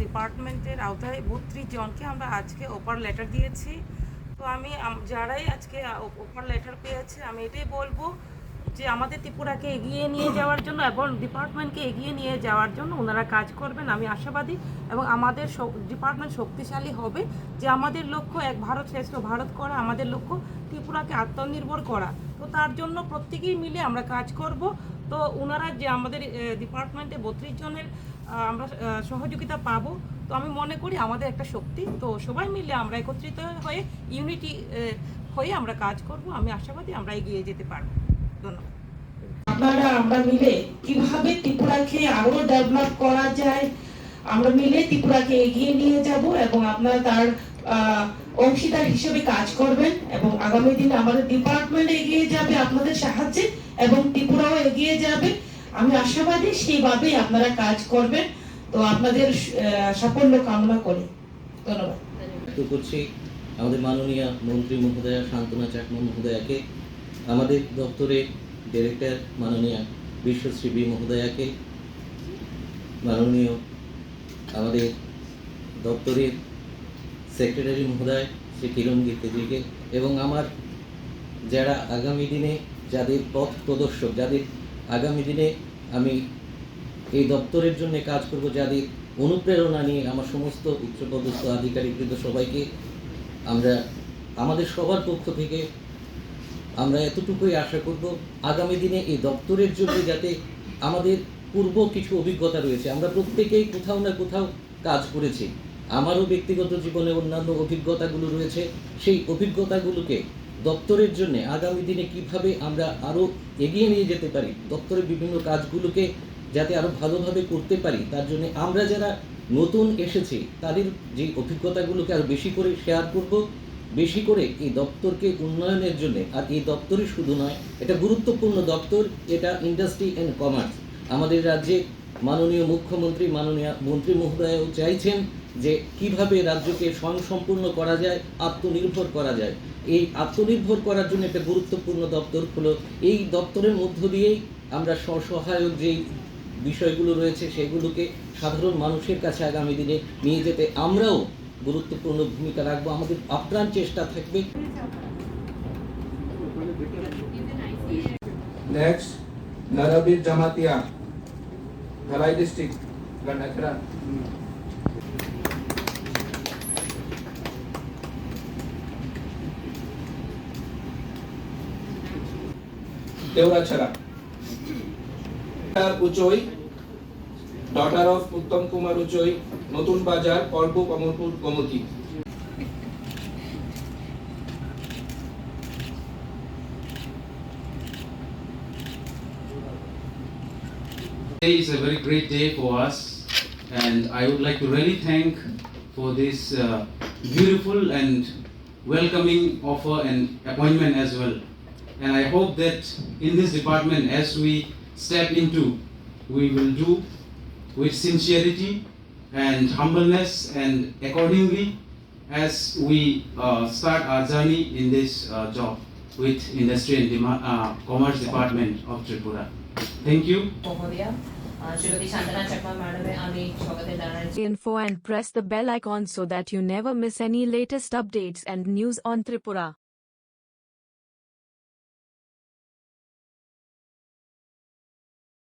ডিপার্টমেন্টের আওতায় 32 জনকে আমরা আজকে অফার লেটার দিয়েছি। তো আমি যারাই আজকে অফার লেটার পেয়েছে আমি এটাই বলবো যে আমাদের ত্রিপুরাকে এগিয়ে নিয়ে যাওয়ার জন্য এবং ডিপার্টমেন্টকে এগিয়ে নিয়ে যাওয়ার জন্য ওনারা কাজ করবেন, আমি আশাবাদী। এবং আমাদের ডিপার্টমেন্ট শক্তিশালী হবে, যে আমাদের লক্ষ্য এক ভারত শ্রেষ্ঠ ভারত করা, আমাদের লক্ষ্য ত্রিপুরাকে আত্মনির্ভর করা। তো তার জন্য প্রত্যেকেই মিলে আমরা কাজ করব। তো ওনারা যে আমাদের ডিপার্টমেন্টে 32 জনের আমরা সহযোগিতা পাবো, তো আমি মনে করি আমাদের একটা শক্তি। তো সবাই মিলে আমরা একত্রিত হয়ে ইউনিটি হয়ে আমরা কাজ করব, আমি আশাবাদী আমরা এগিয়ে যেতে পারবো। ধন্যবাদ। আপনারা আমরা মিলে কিভাবে ত্রিপুরাকে আরো ডেভেলপ করা যায়, আমরা মিলে ত্রিপুরাকে এগিয়ে নিয়ে যাব এবং আপনারা তার অংশীদার হিসেবে কাজ করবেন এবং আগামী দিনে আমাদের ডিপার্টমেন্ট এগিয়ে যাবে আপনাদের সাহায্যে এবং ত্রিপুরাও এগিয়ে যাবে। আমি আশাবাদী সেইভাবেই আপনারা কাজ করবেন। তো আপনাদের সাফল্য কামনা করি। ধন্যবাদ। করছি আমাদের মাননীয় মন্ত্রী মহোদয়া শান্তনা চাকমা মহোদয়াকে, আমাদের দপ্তরের ডিরেক্টর মাননীয় বিশ্বশ্রী বি মহোদয়াকে, মাননীয় আমাদের দপ্তরের সেক্রেটারি মহোদয় শ্রী কিরণ গীতিজিকে এবং আমার যারা আগামী দিনে যাদের পথ প্রদর্শক, যাদের আগামী দিনে আমি এই দপ্তরের জন্য কাজ করব, যাদের অনুপ্রেরণা নিয়ে আমার সমস্ত উচ্চপদস্থ আধিকারিকবৃন্দ সবাইকে আমরা আমাদের সবার পক্ষ থেকে আমরা এতটুকুই আশা করব, আগামী দিনে এই দপ্তরের জন্য যাতে আমাদের পূর্ব কিছু অভিজ্ঞতা রয়েছে, আমরা প্রত্যেকেই কোথাও না কোথাও কাজ করেছি, আমারও ব্যক্তিগত জীবনে অন্যান্য অভিজ্ঞতাগুলো রয়েছে, সেই অভিজ্ঞতাগুলোকে দপ্তরের জন্য আগামী দিনে কিভাবে আমরা আরও এগিয়ে নিয়ে যেতে পারি, দপ্তরের বিভিন্ন কাজগুলোকে যাতে আরও ভালোভাবে করতে পারি, তার জন্য আমরা যারা নতুন এসেছি তাদের যে অভিজ্ঞতাগুলোকে আরও বেশি করে শেয়ার করব, বেশি করে এই দপ্তরকে উন্নয়নের জন্য। আর এই দপ্তরই শুধু নয়, এটা গুরুত্বপূর্ণ দপ্তর, এটা ইন্ডাস্ট্রি অ্যান্ড কমার্স। আমাদের রাজ্যে মাননীয় মুখ্যমন্ত্রী মাননীয় মন্ত্রী মহোদয়ও চাইছেন যে কিভাবে রাজ্যকে স্বয়ংসম্পূর্ণ করা যায়, আত্মনির্ভর করা যায়। এই আত্মনির্ভর করার জন্য একটা গুরুত্বপূর্ণ দপ্তর হলো, এই দপ্তরের মধ্য দিয়েই আমরা স্বসহায়ক যেই বিষয়গুলো রয়েছে সেগুলোকে সাধারণ মানুষের কাছে আগামী দিনে নিয়ে যেতে আমরাও গুরুত্বপূর্ণ ভূমিকা রাখবো, আমাদের আপ্রাণ চেষ্টা থাকবে। Next Narabir Jamatia, Dhalai district, Gandacherra. Deorachhara Uchoi, daughter of Uttam Kumar Uchoi, Natun Bazar, পর্ব, Kamalpur, Gomti. Today is a very great day for us, and I would like to really thank for this beautiful and welcoming offer and appointment as well. And I hope that in this department, as we step into, we will do with sincerity and humbleness, and accordingly as we start our journey in this job with Industry and Commerce Department of Tripura. Thank you. Info and press the bell icon so that you never miss any latest updates and news on Tripura.